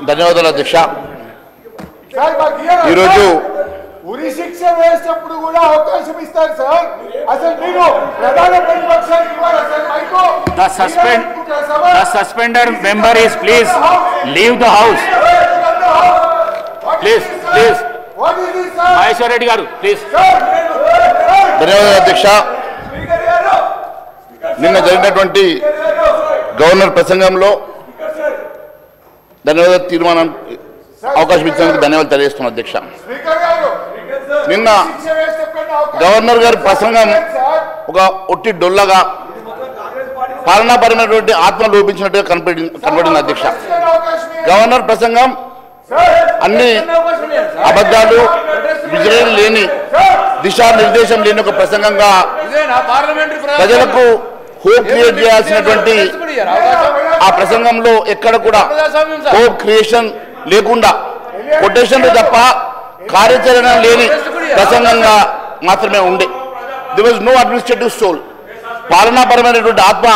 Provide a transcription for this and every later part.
ధన్యవాదాలు అధ్యక్ష. ఈరోజు ఉరి శిక్ష వేసేటప్పుడు కూడా అవకాశం ఇస్తారు సార్. అసలు మీరు ప్రధాన ప్రతిపక్షానికి The suspended member is please leave the house. Please. Maheshwar Reddy garu, please. ధన్యవాదాలు అధ్యక్ష. నిన్న జరిగినటువంటి గవర్నర్ ప్రసంగంలో ధన్యవాదాల తీర్మానం అవకాశం ఇచ్చినందుకు ధన్యవాదాలు తెలియజేస్తున్నాను అధ్యక్ష. నిన్న గవర్నర్ గారి ప్రసంగం ఒక ఒట్టి డొల్లగా పాలనాపరమైనటువంటి ఆత్మ లోపించినట్టుగా కనపడింది అధ్యక్ష. గవర్నర్ ప్రసంగం అన్ని అబద్ధాలు, విజయం లేని, దిశానిర్దేశం లేని ఒక ప్రసంగంగా ప్రజలకు హోప్ క్రియేట్ చేయాల్సినటువంటి ఆ ప్రసంగంలో ఎక్కడ కూడా హోప్ క్రియేషన్ లేకుండా కొటేషన్లు తప్ప కార్యాచరణ లేని ప్రసంగంగా మాత్రమే ఉండే. There was no administrative soul. పాలనాపరమైనటువంటి ఆత్మ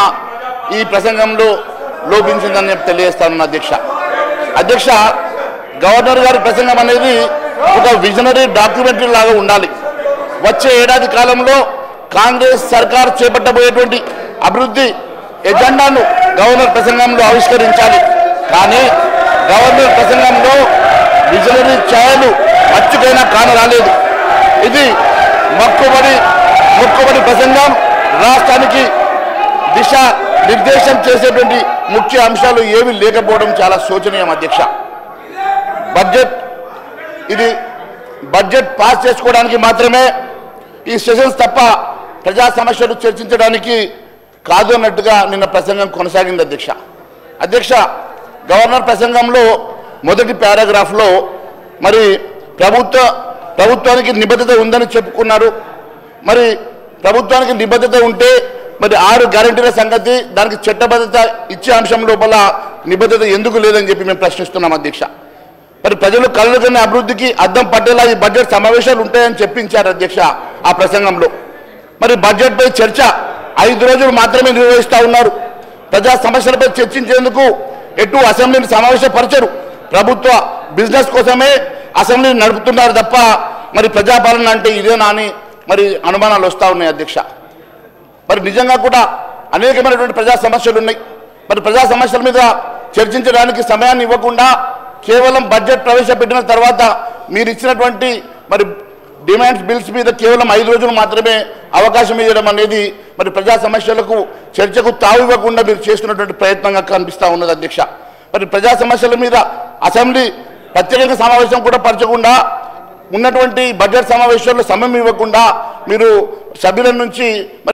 ఈ ప్రసంగంలో లోపించిందని తెలియజేస్తాను అధ్యక్ష. గవర్నర్ గారి ప్రసంగం అనేది ఒక విజనరీ డాక్యుమెంటరీ లాగా ఉండాలి. వచ్చే ఏడాది కాలంలో కాంగ్రెస్ సర్కార్ చేపట్టబోయేటువంటి అభివృద్ధి ఎజెండాను గవర్నర్ ప్రసంగంలో ఆవిష్కరించాలి. కానీ గవర్నర్ ప్రసంగంలో విజనరీ ఛాయలు మచ్చుకైనా కానరాలేదు. ఇది మొక్కుబడి ప్రసంగం. రాష్ట్రానికి దిశ నిర్దేశం చేసేటువంటి ముఖ్య అంశాలు ఏమీ లేకపోవడం చాలా శోచనీయం అధ్యక్ష. బడ్జెట్ పాస్ చేసుకోవడానికి మాత్రమే ఈ సెషన్స్ తప్ప ప్రజా సమస్యలు చర్చించడానికి కాదు అన్నట్టుగా నిన్న ప్రసంగం కొనసాగింది అధ్యక్ష. గవర్నర్ ప్రసంగంలో మొదటి పారాగ్రాఫ్లో మరి ప్రభుత్వానికి నిబద్ధత ఉందని చెప్పుకున్నారు. మరి ప్రభుత్వానికి నిబద్ధత ఉంటే మరి 6 గ్యారెంటీల సంగతి, దానికి చట్టబద్ధత ఇచ్చే అంశం లోపల నిబద్ధత ఎందుకు లేదని చెప్పి మేము ప్రశ్నిస్తున్నాం అధ్యక్ష. మరి ప్రజలు కళ్ళు కన్న అభివృద్ధికి అద్దం పట్టేలా ఈ బడ్జెట్ సమావేశాలు ఉంటాయని చెప్పించారు అధ్యక్ష ఆ ప్రసంగంలో. మరి బడ్జెట్పై చర్చ 5 రోజులు మాత్రమే నిర్వహిస్తూ ఉన్నారు. ప్రజా సమస్యలపై చర్చించేందుకు ఎటు అసెంబ్లీని సమావేశపరచరు. ప్రభుత్వ బిజినెస్ కోసమే అసెంబ్లీని నడుపుతున్నారు తప్ప మరి ప్రజాపాలన అంటే ఇదేనా అని మరి అనుమానాలు వస్తూ ఉన్నాయి అధ్యక్ష. మరి నిజంగా కూడా అనేకమైనటువంటి ప్రజా సమస్యలు ఉన్నాయి. మరి ప్రజా సమస్యల మీద చర్చించడానికి సమయాన్ని ఇవ్వకుండా కేవలం బడ్జెట్ ప్రవేశపెట్టిన తర్వాత మీరు ఇచ్చినటువంటి మరి డిమాండ్స్ బిల్స్ మీద కేవలం 5 రోజులు మాత్రమే అవకాశం ఇవ్వడం అనేది మరి ప్రజా సమస్యలకు చర్చకు తావు ఇవ్వకుండా మీరు చేస్తున్నటువంటి ప్రయత్నంగా కనిపిస్తూ ఉన్నది అధ్యక్ష. మరి ప్రజా సమస్యల మీద అసెంబ్లీ ప్రత్యేకంగా సమావేశం కూడా పరచకుండా ఉన్నటువంటి బడ్జెట్ సమావేశాల్లో సమయం ఇవ్వకుండా మీరు సభ్యుల నుంచి